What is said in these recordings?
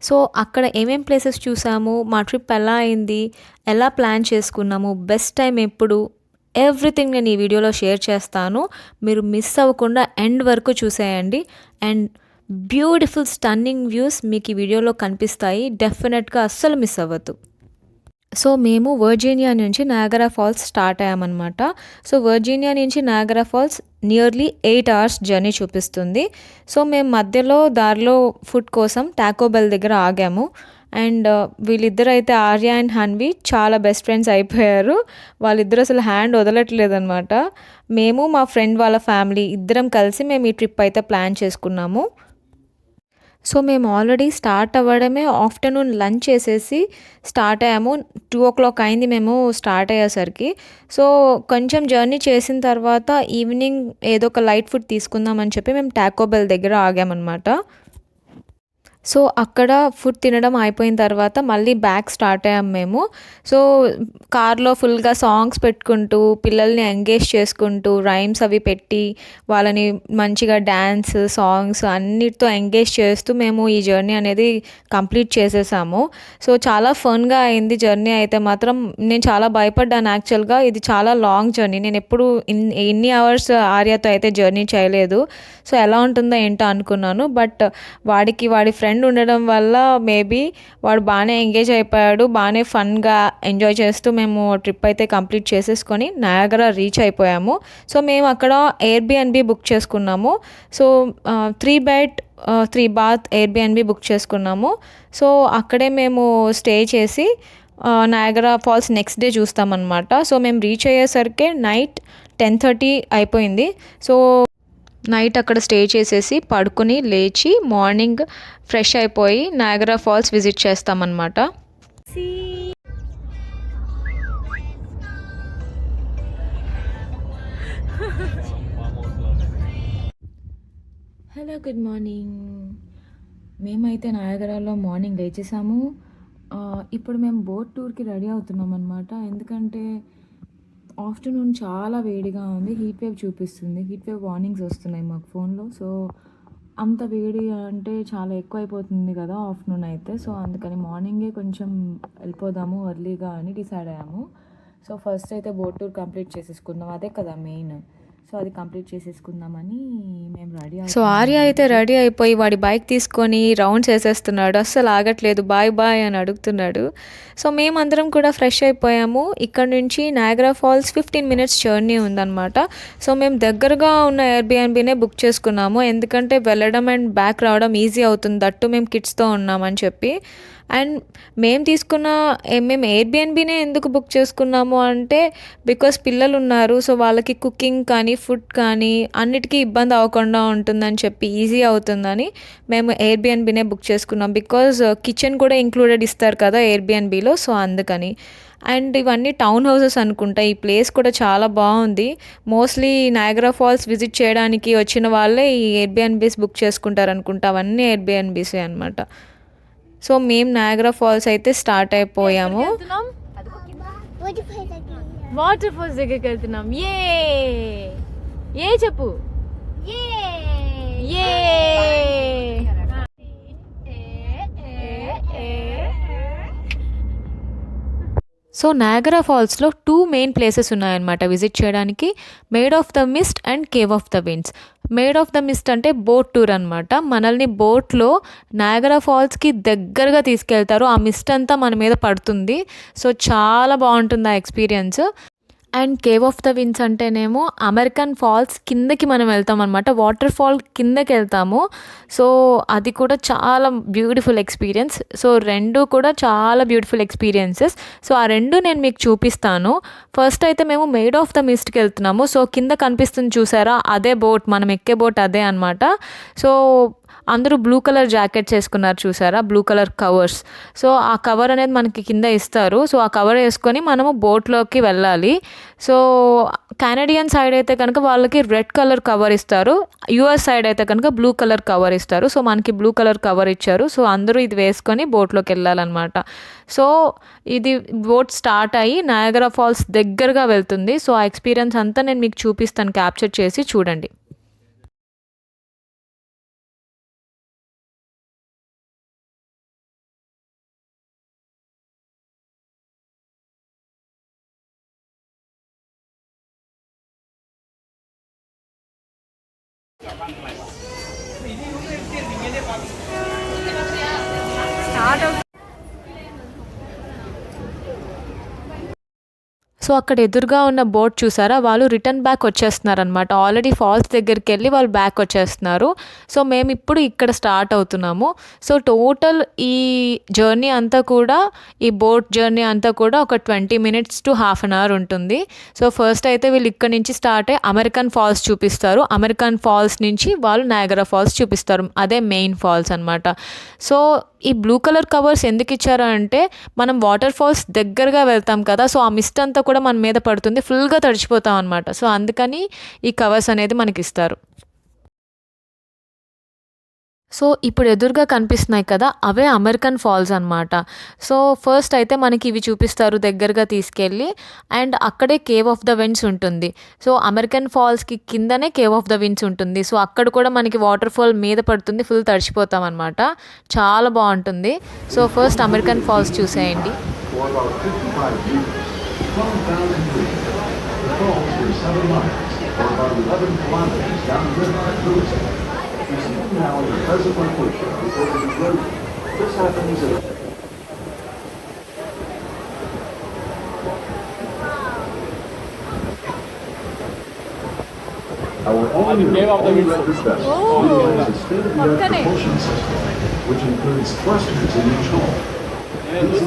So అక్కడ ఏమేం places చూసాము, మా ట్రిప్ ఎలా అయింది, ఎలా ప్లాన్ చేసుకున్నాము, బెస్ట్ టైం ఎప్పుడు, ఎవ్రీథింగ్ నేను ఈ వీడియోలో షేర్ చేస్తాను. మీరు మిస్ అవ్వకుండా ఎండ్ వరకు చూసేయండి. అండ్ బ్యూటిఫుల్ స్టన్నింగ్ వ్యూస్ మీకు ఈ వీడియోలో కనిపిస్తాయి. డెఫినెట్గా అస్సలు మిస్ అవ్వద్దు. సో మేము వర్జీనియా నుంచి నయాగరా ఫాల్స్ స్టార్ట్ అయ్యామన్నమాట. సో వర్జీనియా నుంచి Niagara Falls nearly 8 hours journey చూపిస్తుంది. సో మేము మధ్యలో దారిలో ఫుడ్ కోసం టాకో బెల్ దగ్గర ఆగాము. అండ్ వీళ్ళిద్దరు అయితే ఆర్య అండ్ హన్వి చాలా బెస్ట్ ఫ్రెండ్స్ అయిపోయారు. వాళ్ళిద్దరు అసలు హ్యాండ్ వదలట్లేదన్నమాట. మేము మా ఫ్రెండ్ వాళ్ళ ఫ్యామిలీ ఇద్దరం కలిసి మేము ఈ ట్రిప్ అయితే ప్లాన్ చేసుకున్నాము. సో మేము ఆల్రెడీ స్టార్ట్ అవ్వడమే ఆఫ్టర్నూన్ లంచ్ చేసేసి స్టార్ట్ అయ్యాము. 2 o'clock అయింది మేము స్టార్ట్ అయ్యేసరికి. సో కొంచెం జర్నీ చేసిన తర్వాత ఈవినింగ్ ఏదో ఒక లైట్ ఫుడ్ తీసుకుందామని చెప్పి మేము టాకో బెల్ దగ్గర ఆగామన్నమాట. సో అక్కడ ఫుడ్ తినడం అయిపోయిన తర్వాత మళ్ళీ బ్యాక్ స్టార్ట్ అయ్యాము మేము. సో కార్లో ఫుల్గా సాంగ్స్ పెట్టుకుంటూ పిల్లల్ని ఎంగేజ్ చేసుకుంటూ రైమ్స్ అవి పెట్టి వాళ్ళని మంచిగా డ్యాన్స్ సాంగ్స్ అన్నిటితో ఎంగేజ్ చేస్తూ మేము ఈ జర్నీ అనేది కంప్లీట్ చేసేసాము. సో చాలా ఫన్గా అయింది జర్నీ అయితే మాత్రం. నేను చాలా భయపడ్డాను యాక్చువల్గా. ఇది చాలా లాంగ్ జర్నీ. నేను ఎప్పుడు ఇన్ని అవర్స్ ఆర్యతో అయితే జర్నీ చేయలేదు. సో ఎలా ఉంటుందో ఏంటో అనుకున్నాను. బట్ వాడి ఫ్రెండ్ ఉండడం వల్ల మేబీ వాడు బాగానే ఎంగేజ్ అయిపోయాడు. బాగానే ఫన్గా ఎంజాయ్ చేస్తూ మేము ట్రిప్ అయితే కంప్లీట్ చేసేసుకొని నయాగరా రీచ్ అయిపోయాము. సో మేము అక్కడ ఎయిర్బిఎన్బి బుక్ చేసుకున్నాము. So 3 bed 3 bath Airbnb book చేసుకున్నాము. సో అక్కడే మేము స్టే చేసి నయాగరా ఫాల్స్ నెక్స్ట్ డే చూస్తామన్నమాట. సో మేము రీచ్ అయ్యేసరికి నైట్ 10:30 అయిపోయింది. సో నైట్ అక్కడ స్టే చేసేసి పడుకుని లేచి మార్నింగ్ ఫ్రెష్ అయిపోయి నయాగరా ఫాల్స్ విజిట్ చేస్తామన్నమాట. Hello, good morning. మేమైతే నయాగరాలో మార్నింగ్ లేచేసాము. ఇప్పుడు మేము బోట్ టూర్కి రెడీ అవుతున్నాం అనమాట. ఎందుకంటే ఆఫ్టర్నూన్ చాలా వేడిగా ఉంది. హీట్ వేవ్ చూపిస్తుంది. హీట్ వేవ్ వార్నింగ్స్ వస్తున్నాయి మాకు ఫోన్లో. సో అంత వేడి అంటే చాలా ఎక్కువ అయిపోతుంది కదా ఆఫ్టర్నూన్ అయితే. సో అందుకని మార్నింగే కొంచెం వెళ్ళిపోదాము ఎర్లీగా అని డిసైడ్ అయ్యాము. సో ఫస్ట్ అయితే బోట్ టూర్ కంప్లీట్ చేసేసుకుందాం, అదే కదా మెయిన్. సో అది కంప్లీట్ చేసేసుకుందామని మేము రెడీ. సో ఆర్య అయితే రెడీ అయిపోయి వాడి బైక్ తీసుకొని రౌండ్స్ వేసేస్తున్నాడు. అస్సలు ఆగట్లేదు, బాయ్ బాయ్ అని అడుగుతున్నాడు. సో మేమందరం కూడా ఫ్రెష్ అయిపోయాము. ఇక్కడ నుంచి నయాగరా ఫాల్స్ 15 minutes జర్నీ ఉందన్నమాట. సో మేము దగ్గరగా ఉన్న ఎయిర్బిఎన్బినే బుక్ చేసుకున్నాము. ఎందుకంటే వెళ్ళడం అండ్ బ్యాక్ రావడం ఈజీ అవుతుంది. దట్టు మేము కిడ్స్తో ఉన్నామని చెప్పి. అండ్ మేము ఎయిర్బిఎన్బినే ఎందుకు బుక్ చేసుకున్నాము అంటే బికాస్ పిల్లలు ఉన్నారు. సో వాళ్ళకి కుకింగ్ కానీ ఫుడ్ కానీ అన్నిటికీ ఇబ్బంది అవ్వకుండా ఉంటుందని చెప్పి ఈజీ అవుతుందని మేము ఎయిర్బిఎన్బినే బుక్ చేసుకున్నాం. బికాజ్ కిచెన్ కూడా ఇంక్లూడెడ్ ఇస్తారు కదా ఎయిర్బిఎన్బిలో. సో అందుకని. అండ్ ఇవన్నీ టౌన్ హౌసెస్ అనుకుంటా. ఈ ప్లేస్ కూడా చాలా బాగుంది. మోస్ట్లీ నయాగరా ఫాల్స్ విజిట్ చేయడానికి వచ్చిన వాళ్ళే ఈ ఎయిర్బిఎన్బీస్ బుక్ చేసుకుంటారు అనుకుంటా. అవన్నీ ఎయిర్బిఎన్బీసే అనమాట. సో మేము నయాగరా ఫాల్స్ అయితే స్టార్ట్ అయిపోయాము. వాటర్ ఫాల్స్ దగ్గరికి వెళ్తున్నాం. ఏ చెప్పు. సో నయాగరా ఫాల్స్లో 2 main ప్లేసెస్ ఉన్నాయన్నమాట విజిట్ చేయడానికి. Maid of the Mist and Cave of the Winds. Maid of the Mist అంటే బోట్ టూర్ అనమాట. మనల్ని బోట్లో నయాగరా ఫాల్స్కి దగ్గరగా తీసుకెళ్తారు. ఆ మిస్ట్ అంతా మన మీద పడుతుంది. సో చాలా బాగుంటుంది ఆ experience. And Cave of the winds అంటేనేమో అమెరికన్ ఫాల్స్ కిందకి మనం వెళ్తాం అనమాట. వాటర్ ఫాల్ కిందకి వెళ్తాము. సో అది కూడా చాలా బ్యూటిఫుల్ ఎక్స్పీరియన్స్. సో రెండు కూడా చాలా బ్యూటిఫుల్ ఎక్స్పీరియన్సెస్. సో ఆ రెండు నేను మీకు చూపిస్తాను. ఫస్ట్ అయితే మేము మేడ్ ఆఫ్ ద మిస్ట్కి వెళ్తున్నాము. సో కింద కనిపిస్తుంది చూసారా, అదే బోట్, మనం ఎక్కే బోట్ అదే అనమాట. సో అందరూ బ్లూ కలర్ జాకెట్స్ వేసుకున్నారు చూసారా, బ్లూ కలర్ కవర్స్. సో ఆ కవర్ అనేది మనకి కింద ఇస్తారు. సో ఆ కవర్ వేసుకొని మనము బోట్లోకి వెళ్ళాలి. సో కెనడియన్ సైడ్ అయితే కనుక వాళ్ళకి రెడ్ కలర్ కవర్ ఇస్తారు. యూఎస్ సైడ్ అయితే కనుక బ్లూ కలర్ కవర్ ఇస్తారు. సో మనకి బ్లూ కలర్ కవర్ ఇచ్చారు. సో అందరూ ఇది వేసుకొని బోట్లోకి వెళ్ళాలన్నమాట. సో ఇది బోట్ స్టార్ట్ అయ్యి నయాగరా ఫాల్స్ దగ్గరగా వెళ్తుంది. సో ఆ ఎక్స్పీరియన్స్ అంతా నేను మీకు చూపిస్తాను, క్యాప్చర్ చేసి చూడండి. స్టార్ట్ అవుతుంది. సో అక్కడ ఎదురుగా ఉన్న బోట్ చూసారా, వాళ్ళు రిటర్న్ బ్యాక్ వచ్చేస్తున్నారనమాట. ఆల్రెడీ ఫాల్స్ దగ్గరికి వెళ్ళి వాళ్ళు బ్యాక్ వచ్చేస్తున్నారు. సో మేము ఇప్పుడు ఇక్కడ స్టార్ట్ అవుతున్నాము. సో టోటల్ ఈ జర్నీ అంతా కూడా, ఈ బోట్ జర్నీ అంతా కూడా ఒక 20 minutes to half an hour ఉంటుంది. సో ఫస్ట్ అయితే వీళ్ళు ఇక్కడ నుంచి స్టార్ట్ అయ్యి అమెరికన్ ఫాల్స్ చూపిస్తారు. అమెరికన్ ఫాల్స్ నుంచి వాళ్ళు నయాగరా ఫాల్స్ చూపిస్తారు. అదే మెయిన్ ఫాల్స్ అనమాట. సో ఈ బ్లూ కలర్ కవర్స్ ఎందుకు ఇచ్చారు అంటే, మనం వాటర్ ఫాల్స్ దగ్గరగా వెళ్తాం కదా, సో ఆ మిస్ట్ అంతా కూడా మన మీద పడుతుంది, ఫుల్గా తడిచిపోతాం అనమాట. సో అందుకని ఈ కవర్స్ అనేది మనకి ఇస్తారు. సో ఇప్పుడు ఎదురుగా కనిపిస్తున్నాయి కదా, అవే అమెరికన్ ఫాల్స్ అనమాట. సో ఫస్ట్ అయితే మనకి ఇవి చూపిస్తారు దగ్గరగా తీసుకెళ్ళి, అండ్ అక్కడే కేవ్ ఆఫ్ ద విండ్స్ ఉంటుంది. సో అమెరికన్ ఫాల్స్కి కిందనే కేవ్ ఆఫ్ ద విండ్స్ ఉంటుంది. సో అక్కడ కూడా మనకి వాటర్ ఫాల్ మీద పడుతుంది, ఫుల్ తడిచిపోతాం అనమాట. చాలా బాగుంటుంది. సో ఫస్ట్ అమెరికన్ ఫాల్స్ చూసేయండి. Now in the present location before the road. This happens at our all-new all-electric vessel utilizes a state-of-the-art propulsion system, which includes thrusters in each hull. These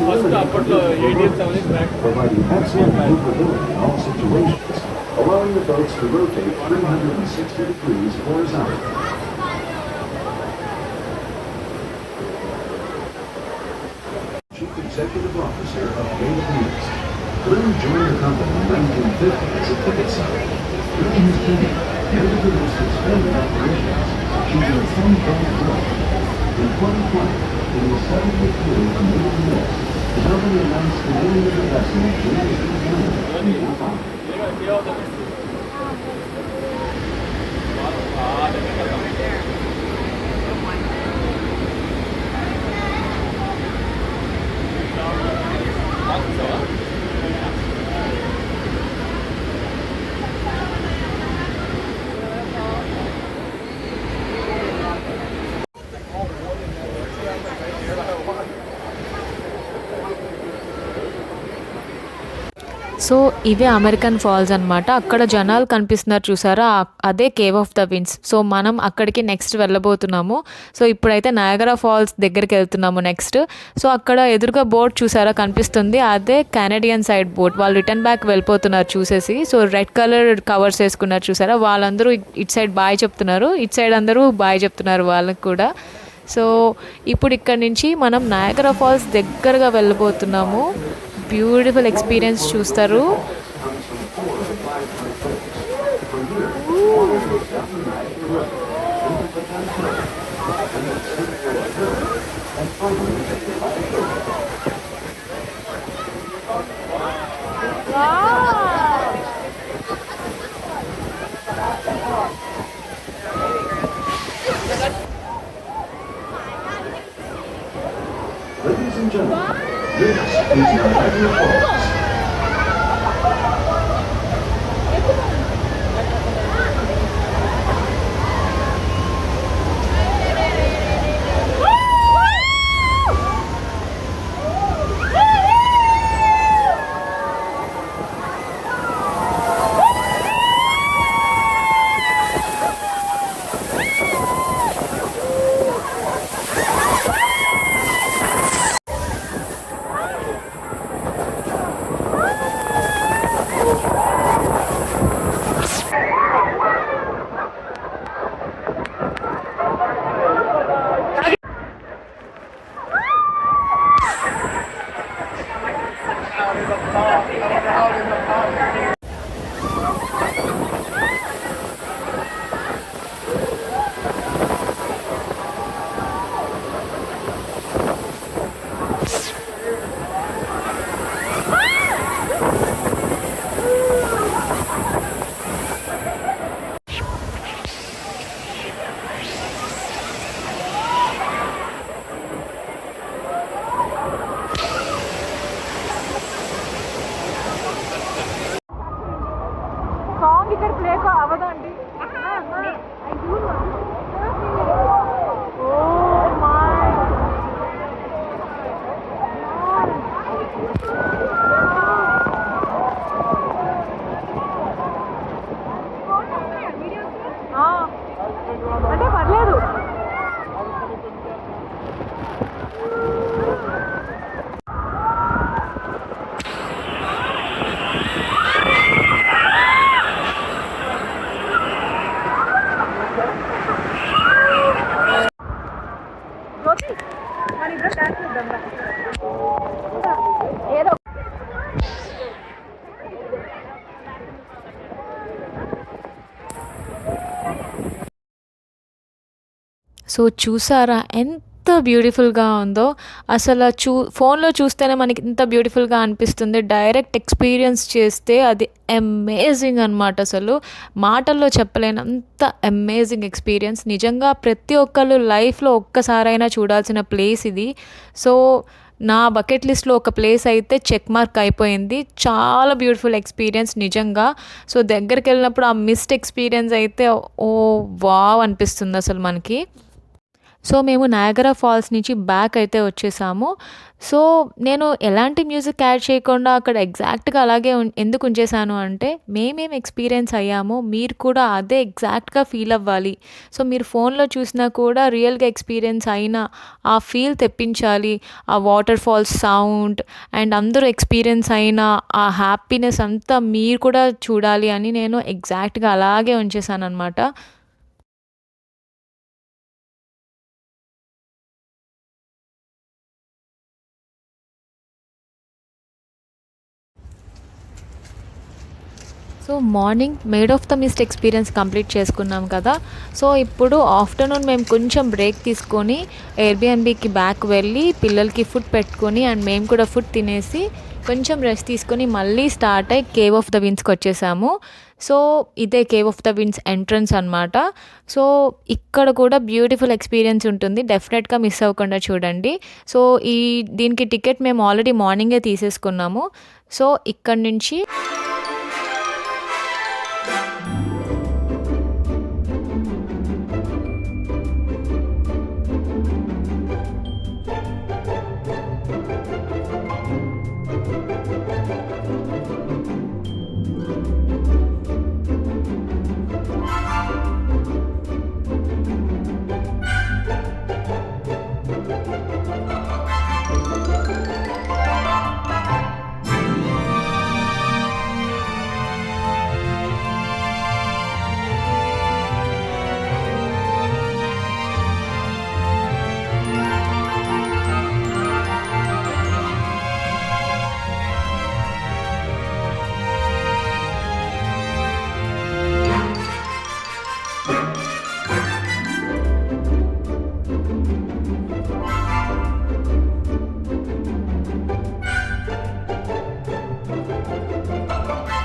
providing excellent maneuverability in all situations, allowing the boats to rotate 360 degrees horizontally. Chief Executive Officer of Data News. Glenn joined the company in 1950 as a ticket seller. During his tenure, Data News expanded operations, achieving 10-fold growth. In 2020, in the 70th year of Data News, the company announced the name of the vessel James B. Cameron in Japan. So ఇవే American falls అనమాట. అక్కడ జనాలు కనిపిస్తున్నారు చూసారా, అదే cave of the winds. So మనం అక్కడికి next వెళ్ళబోతున్నాము. So ఇప్పుడైతే నయాగరా ఫాల్స్ దగ్గరికి వెళ్తున్నాము నెక్స్ట్. సో అక్కడ ఎదురుగా బోట్ చూసారా కనిపిస్తుంది, అదే కెనడియన్ సైడ్ బోట్. వాళ్ళు రిటర్న్ బ్యాక్ వెళ్ళిపోతున్నారు చూసేసి. సో రెడ్ కలర్ కవర్స్ వేసుకున్నారు చూసారా, వాళ్ళందరూ ఇటు సైడ్ బాయ్ చెప్తున్నారు, ఇటు సైడ్ అందరూ బాయ్ చెప్తున్నారు వాళ్ళకి కూడా. సో ఇప్పుడు ఇక్కడ నుంచి మనం నయాగరా ఫాల్స్ దగ్గరగా వెళ్ళబోతున్నాము. బ్యూటిఫుల్ ఎక్స్పీరియన్స్ చూస్తారు. Ladies and gentlemen, this is Niagara Falls. Song ఇక్కడ ప్లే అవ్వదండి. సో చూసారా ఎంత బ్యూటిఫుల్గా ఉందో. అసలు ఫోన్లో చూస్తేనే మనకి ఇంత బ్యూటిఫుల్గా అనిపిస్తుంది, డైరెక్ట్ ఎక్స్పీరియన్స్ చేస్తే అది అమేజింగ్ అనమాట. అసలు మాటల్లో చెప్పలేనంత అమేజింగ్ ఎక్స్పీరియన్స్. నిజంగా ప్రతి ఒక్కళ్ళు లైఫ్లో ఒక్కసారైనా చూడాల్సిన ప్లేస్ ఇది. సో నా బకెట్ లిస్ట్లో ఒక ప్లేస్ అయితే చెక్ మార్క్ అయిపోయింది. చాలా బ్యూటిఫుల్ ఎక్స్పీరియన్స్ నిజంగా. సో దగ్గరికి వెళ్ళినప్పుడు ఆ మిస్డ్ ఎక్స్పీరియన్స్ అయితే ఓ వావ్ అనిపిస్తుంది అసలు మనకి. సో మేము నయాగరా ఫాల్స్ నుంచి బ్యాక్ అయితే వచ్చేసాము. సో నేను ఎలాంటి మ్యూజిక్ యాడ్ చేయకుండా అక్కడ ఎగ్జాక్ట్గా అలాగే ఎందుకు ఉంచేసాను అంటే, మేమేం ఎక్స్పీరియన్స్ అయ్యామో మీరు కూడా అదే ఎగ్జాక్ట్గా ఫీల్ అవ్వాలి. సో మీరు ఫోన్లో చూసినా కూడా రియల్గా ఎక్స్పీరియన్స్ అయిన ఆ ఫీల్ తెప్పించాలి. ఆ వాటర్ ఫాల్స్ సౌండ్ అండ్ అందరూ ఎక్స్పీరియన్స్ అయిన ఆ హ్యాపీనెస్ అంతా మీరు కూడా చూడాలి అని నేను ఎగ్జాక్ట్గా అలాగే ఉంచేసాను అనమాట. So morning Maid of the Mist experience complete చేసుకున్నాం కదా. సో ఇప్పుడు ఆఫ్టర్నూన్ మేము కొంచెం బ్రేక్ తీసుకొని ఎయిర్బిఎన్బికి బ్యాక్ వెళ్ళి పిల్లలకి ఫుడ్ పెట్టుకొని అండ్ మేము కూడా ఫుడ్ తినేసి కొంచెం రెస్ట్ తీసుకొని మళ్ళీ స్టార్ట్ అయ్యి కేవ్ ఆఫ్ ద విండ్స్కి వచ్చేసాము. సో ఇదే cave of the winds entrance అనమాట. సో ఇక్కడ కూడా బ్యూటిఫుల్ ఎక్స్పీరియన్స్ ఉంటుంది, డెఫినెట్గా మిస్ అవ్వకుండా చూడండి. సో దీనికి టికెట్ మేము ఆల్రెడీ మార్నింగే తీసేసుకున్నాము. సో ఇక్కడ నుంచి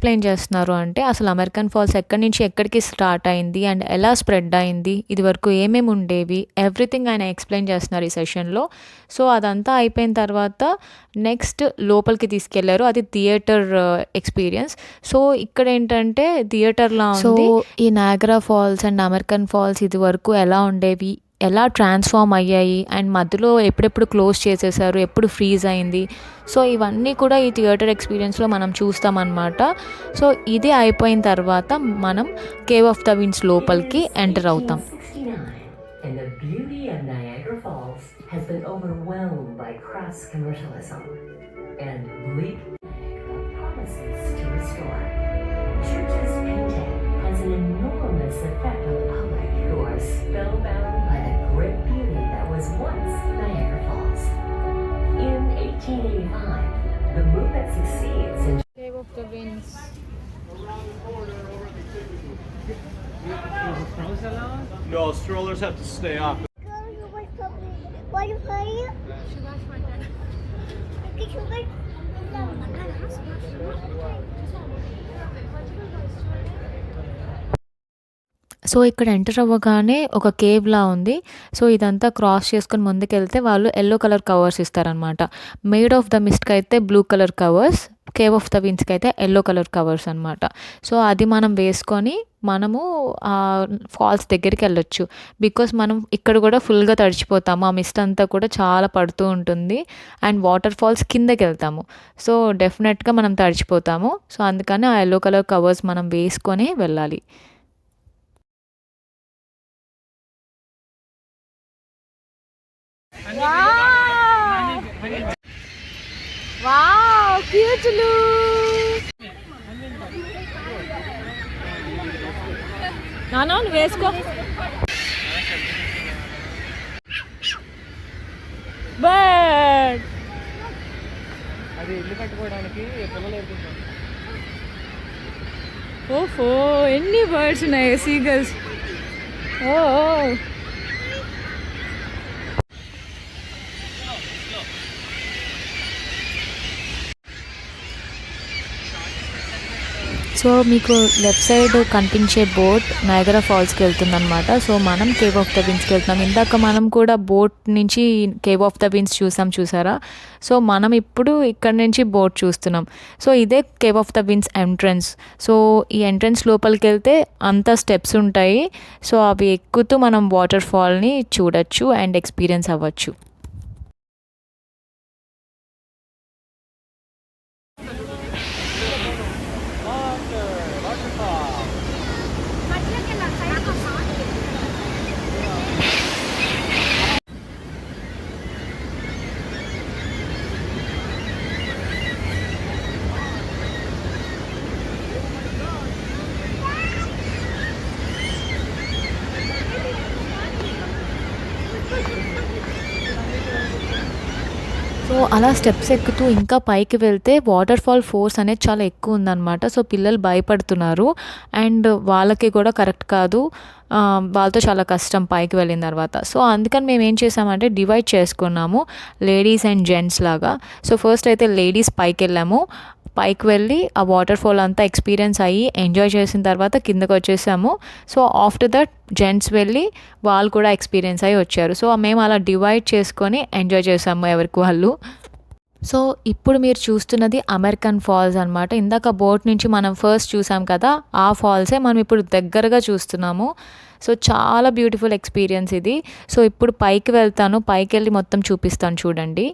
ఎక్స్ప్లెయిన్ చేస్తున్నారు అంటే అసలు అమెరికన్ ఫాల్స్ ఎక్కడి నుంచి ఎక్కడికి స్టార్ట్ అయింది అండ్ ఎలా స్ప్రెడ్ అయింది, ఇది వరకు ఏమేమి ఉండేవి, ఎవ్రీథింగ్ ఆయన ఎక్స్ప్లెయిన్ చేస్తున్నారు ఈ సెషన్లో. సో అదంతా అయిపోయిన తర్వాత నెక్స్ట్ లోపలికి తీసుకెళ్లారు, అది థియేటర్ ఎక్స్పీరియన్స్. సో ఇక్కడ ఏంటంటే థియేటర్లా ఉంది. ఈ Niagara falls and American falls ఇది వరకు ఎలా ఉండేవి, ఎలా ట్రాన్స్ఫార్మ్ అయ్యాయి అండ్ మధ్యలో ఎప్పుడెప్పుడు క్లోజ్ చేసేసారు, ఎప్పుడు ఫ్రీజ్ అయింది, సో ఇవన్నీ కూడా ఈ థియేటర్ ఎక్స్పీరియన్స్లో మనం చూస్తామన్నమాట. సో ఇది అయిపోయిన తర్వాత మనం కేవ్ ఆఫ్ ద విండ్స్ లోపలికి ఎంటర్ అవుతాం. And the beauty of Niagara Falls has been overwhelmed by crass commercialism and bleak Niagara promises to restore. Church's painting has an enormous effect on the public who are spellbound by the great beauty that was once Niagara Falls. In 1885, the movement succeeds in Cave of the Winds. No, strollers have to stay off. What you play? So ఇక్కడ enter అవ్వగానే ఒక కేవ్లా ఉంది. So ఇదంతా cross చేసుకుని ముందుకెళ్తే వాళ్ళు yellow colour covers ఇస్తారనమాట. Maid of the మిస్ట్కి అయితే blue colour covers, Cave of the విండ్స్కి అయితే ఎల్లో కలర్ కవర్స్ అనమాట. సో అది మనం వేసుకొని మనము ఆ ఫాల్స్ దగ్గరికి వెళ్ళొచ్చు. బికాస్ మనం ఇక్కడ కూడా ఫుల్గా తడిచిపోతాము, ఆ మిస్ట్ అంతా కూడా చాలా పడుతూ ఉంటుంది అండ్ వాటర్ ఫాల్స్ కిందకి వెళ్తాము. సో డెఫినెట్గా మనం తడిచిపోతాము. సో అందుకని ఆ ఎల్లో కలర్ కవర్స్ మనం వేసుకొని వెళ్ళాలి. Wow, cute look. నానా నువ్వు వేసుకో. బర్డ్ అది ఇల్లు కట్టుకోవడానికి పిల్లలు ఎదుగుతారు. ఓఫో ఎన్ని బర్డ్స్ ఉన్నాయి, సీగల్స్. ఓ సో మీకు లెఫ్ట్ సైడ్ కనిపించే బోట్ నయాగరా ఫాల్స్కి వెళ్తుందన్నమాట. సో మనం కేవ్ ఆఫ్ ద విండ్స్కి వెళ్తున్నాం. ఇందాక మనం కూడా బోట్ నుంచి కేవ్ ఆఫ్ ద విండ్స్ చూసారా. సో మనం ఇప్పుడు ఇక్కడ నుంచి బోట్ చూస్తున్నాం. సో ఇదే cave of the winds entrance. So ఈ ఎంట్రన్స్ లోపలికి వెళ్తే అంత స్టెప్స్ ఉంటాయి. సో అవి ఎక్కుతూ మనం వాటర్ ఫాల్ని చూడొచ్చు అండ్ ఎక్స్పీరియన్స్ అవ్వచ్చు. సో అలా స్టెప్స్ ఎక్కుతూ ఇంకా పైకి వెళ్తే వాటర్ ఫాల్ ఫోర్స్ అనేది చాలా ఎక్కువ ఉందన్నమాట. సో పిల్లలు భయపడుతున్నారు అండ్ వాళ్ళకి కూడా కరెక్ట్ కాదు, వాళ్ళతో చాలా కష్టం పైకి వెళ్ళిన తర్వాత. సో అందుకని మేము ఏం చేసామంటే డివైడ్ చేసుకున్నాము లేడీస్ అండ్ జెంట్స్ లాగా. సో ఫస్ట్ అయితే లేడీస్ పైకి వెళ్ళాము. పైకి వెళ్ళి ఆ వాటర్ ఫాల్ అంతా ఎక్స్పీరియన్స్ అయ్యి ఎంజాయ్ చేసిన తర్వాత కిందకు వచ్చేసాము. సో ఆఫ్టర్ దట్ జెంట్స్ వెళ్ళి వాళ్ళు కూడా ఎక్స్పీరియన్స్ అయ్యి వచ్చారు. సో మేము అలా డివైడ్ చేసుకొని ఎంజాయ్ చేసాము ఎవరికి వాళ్ళు. సో ఇప్పుడు మీరు చూస్తున్నది అమెరికన్ ఫాల్స్ అనమాట. ఇందాక బోట్ నుంచి మనం ఫస్ట్ చూసాం కదా, ఆ ఫాల్సే మనం ఇప్పుడు దగ్గరగా చూస్తున్నాము. సో చాలా బ్యూటిఫుల్ ఎక్స్పీరియన్స్ ఇది. సో ఇప్పుడు పైకి వెళ్తాను, పైకి వెళ్ళి మొత్తం చూపిస్తాను చూడండి.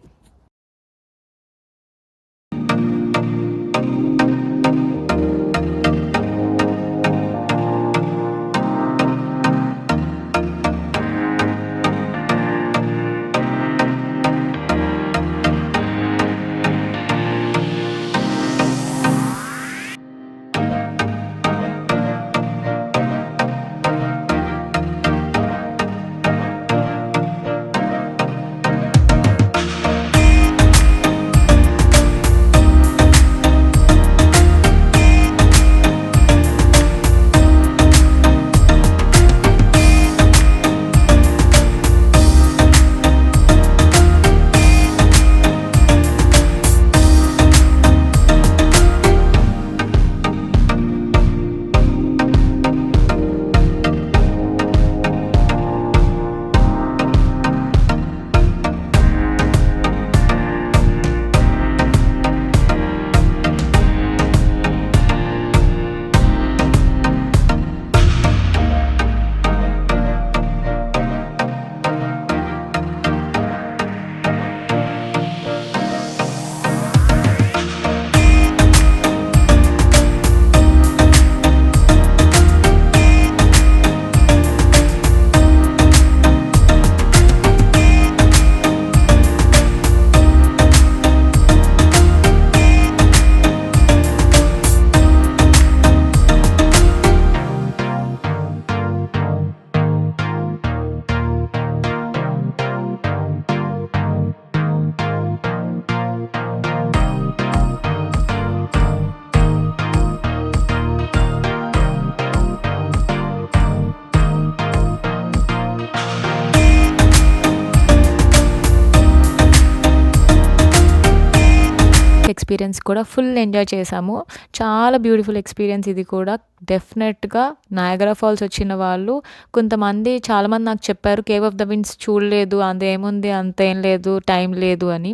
ఎక్స్పీరియన్స్ కూడా ఫుల్ ఎంజాయ్ చేసాము. చాలా బ్యూటిఫుల్ ఎక్స్పీరియన్స్ ఇది కూడా. డెఫినెట్గా నయాగరా ఫాల్స్ వచ్చిన వాళ్ళు కొంతమంది చాలామంది నాకు చెప్పారు కేవ్ ఆఫ్ ద విండ్స్ చూడలేదు, అదేముంది అంతేం లేదు, టైం లేదు అని.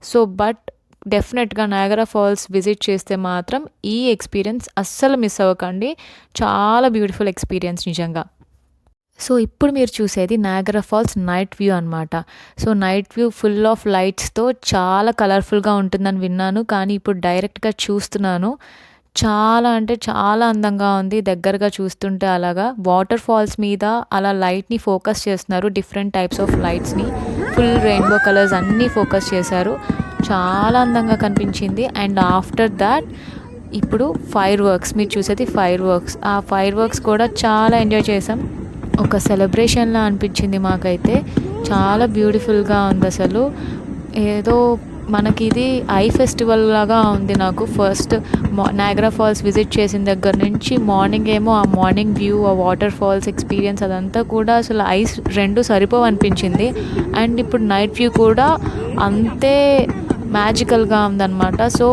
సో బట్ డెఫినెట్గా నయాగరా ఫాల్స్ విజిట్ చేస్తే మాత్రం ఈ ఎక్స్పీరియన్స్ అస్సలు మిస్ అవ్వకండి. చాలా బ్యూటిఫుల్ ఎక్స్పీరియన్స్ నిజంగా. సో ఇప్పుడు మీరు చూసేది నయాగరా ఫాల్స్ నైట్ వ్యూ అనమాట. So night view full of లైట్స్తో చాలా కలర్ఫుల్గా ఉంటుందని విన్నాను, కానీ ఇప్పుడు డైరెక్ట్గా చూస్తున్నాను. చాలా అంటే చాలా అందంగా ఉంది. దగ్గరగా చూస్తుంటే అలాగా వాటర్ ఫాల్స్ మీద అలా లైట్ని ఫోకస్ చేస్తున్నారు, డిఫరెంట్ టైప్స్ ఆఫ్ లైట్స్ని, ఫుల్ రెయిన్బో కలర్స్ అన్నీ ఫోకస్ చేశారు. చాలా అందంగా కనిపించింది. అండ్ ఆఫ్టర్ దాట్ ఇప్పుడు ఫైర్ వర్క్స్, మీరు చూసేది ఫైర్ వర్క్స్. ఆ ఫైర్ వర్క్స్ కూడా చాలా ఎంజాయ్ చేసాం. ఒక సెలబ్రేషన్లా అనిపించింది మాకైతే. చాలా బ్యూటిఫుల్గా ఉంది అసలు. ఏదో మనకి ఇది ఐ ఫెస్టివల్ లాగా ఉంది నాకు. ఫస్ట్ నయాగరా ఫాల్స్ విజిట్ చేసిన దగ్గర నుంచి మార్నింగ్ ఏమో ఆ మార్నింగ్ వ్యూ, ఆ వాటర్ ఫాల్స్ ఎక్స్పీరియన్స్ అదంతా కూడా అసలు ఐస్ రెండు సరిపోవు అనిపించింది. అండ్ ఇప్పుడు నైట్ వ్యూ కూడా అంతే మ్యాజికల్గా ఉందన్నమాట. సో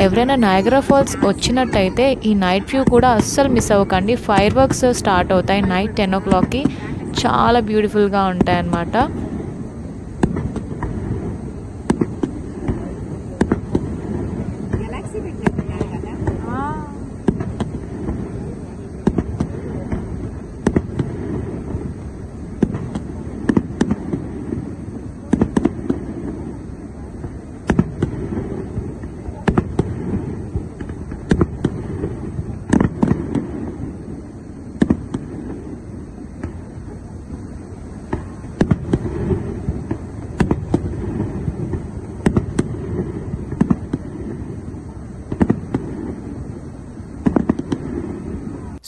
ఎవరైనా నయాగరా ఫాల్స్ వచ్చినట్టయితే ఈ నైట్ వ్యూ కూడా అస్సలు మిస్ అవ్వకండి. ఫైర్ వర్క్స్ స్టార్ట్ అవుతాయి నైట్ 10 o'clockకి. చాలా బ్యూటిఫుల్గా ఉంటాయి అన్నమాట.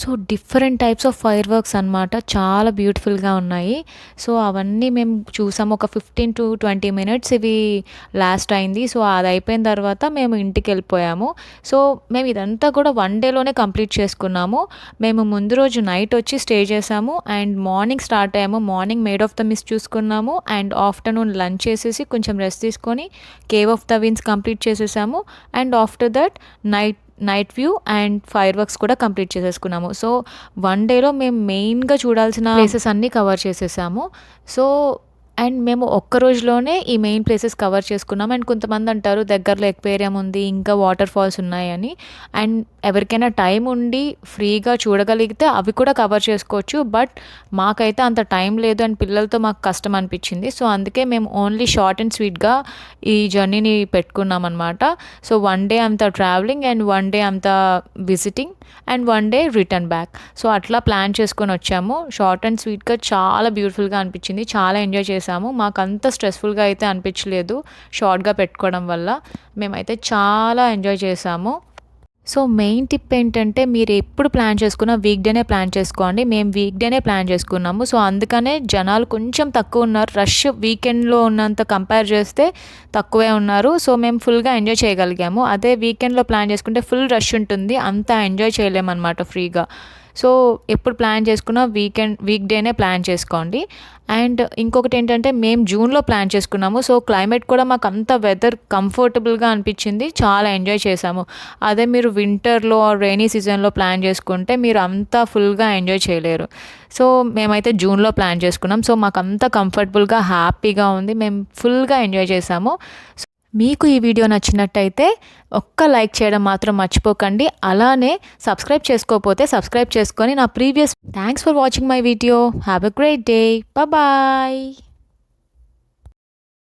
So different types of fire works అనమాట. చాలా బ్యూటిఫుల్గా ఉన్నాయి. సో అవన్నీ మేము చూసాము. ఒక 15 to 20 minutes ఇవి లాస్ట్ అయింది. సో అది అయిపోయిన తర్వాత మేము ఇంటికి వెళ్ళిపోయాము. సో మేము ఇదంతా కూడా 1 dayలోనే కంప్లీట్ చేసుకున్నాము. మేము ముందు రోజు నైట్ వచ్చి స్టే చేసాము అండ్ మార్నింగ్ స్టార్ట్ అయ్యాము. Morning Maid of the Mist చూసుకున్నాము అండ్ ఆఫ్టర్నూన్ లంచ్ చేసేసి కొంచెం రెస్ట్ తీసుకొని Cave of the Winds complete చేసేసాము and after that night view and fireworks కూడా కంప్లీట్ చేసేసుకున్నాము. సో 1 dayలో మేము మెయిన్గా చూడాల్సిన ప్లేసెస్ అన్నీ కవర్ చేసేసాము. సో అండ్ మేము ఒక్క రోజులోనే ఈ మెయిన్ ప్లేసెస్ కవర్ చేసుకున్నాం. అండ్ కొంతమంది అంటారు దగ్గరలో ఎక్వేరియం ఉంది, ఇంకా వాటర్ ఫాల్స్ ఉన్నాయని. అండ్ ఎవరికైనా టైం ఉండి ఫ్రీగా చూడగలిగితే అవి కూడా కవర్ చేసుకోవచ్చు. బట్ మాకైతే అంత టైం లేదు అండ్ పిల్లలతో మాకు కష్టం అనిపించింది. సో అందుకే మేము ఓన్లీ షార్ట్ అండ్ స్వీట్గా ఈ జర్నీని పెట్టుకున్నాం అనమాట. సో 1 day అంతా ట్రావెలింగ్ అండ్ 1 day అంతా visiting and 1 day return back. So అట్లా ప్లాన్ చేసుకొని వచ్చాము. షార్ట్ అండ్ స్వీట్గా చాలా బ్యూటిఫుల్గా అనిపించింది. చాలా ఎంజాయ్ చేసాము. మాకు అంత స్ట్రెస్ఫుల్గా అయితే అనిపించలేదు షార్ట్గా పెట్టుకోవడం వల్ల. మేమైతే చాలా ఎంజాయ్ చేసాము. సో మెయిన్ టిప్ ఏంటంటే మీరు ఎప్పుడు ప్లాన్ చేసుకున్నా వీక్ డేనే ప్లాన్ చేసుకోండి. మేము వీక్ డేనే ప్లాన్ చేసుకున్నాము. సో అందుకనే జనాలు కొంచెం తక్కువ ఉన్నారు. రష్ వీకెండ్లో ఉన్నంత కంపేర్ చేస్తే తక్కువే ఉన్నారు. సో మేము ఫుల్గా ఎంజాయ్ చేయగలిగాము. అదే వీకెండ్లో ప్లాన్ చేసుకుంటే ఫుల్ రష్ ఉంటుంది. అంత ఎంజాయ్ చేయలేమన్నమాట ఫ్రీగా. సో ఎప్పుడు ప్లాన్ చేసుకున్నా వీక్ డేనే ప్లాన్ చేసుకోండి. అండ్ ఇంకొకటి ఏంటంటే మేము జూన్లో ప్లాన్ చేసుకున్నాము. సో క్లైమేట్ కూడా మాకు అంత వెదర్ కంఫర్టబుల్గా అనిపించింది. చాలా ఎంజాయ్ చేసాము. అదే మీరు వింటర్లో రైనీ సీజన్లో ప్లాన్ చేసుకుంటే మీరు అంతా ఫుల్గా ఎంజాయ్ చేయలేరు. సో మేమైతే జూన్లో ప్లాన్ చేసుకున్నాం. సో మాకు అంత కంఫర్టబుల్గా హ్యాపీగా ఉంది. మేము ఫుల్గా ఎంజాయ్ చేసాము. మీకు ఈ వీడియో నచ్చినట్టయితే ఒక్క లైక్ చేయడం మాత్రం మర్చిపోకండి. అలానే సబ్స్క్రైబ్ చేసుకోకపోతే సబ్స్క్రైబ్ చేసుకొని నా previous thanks for watching my video. Have a great day. Bye.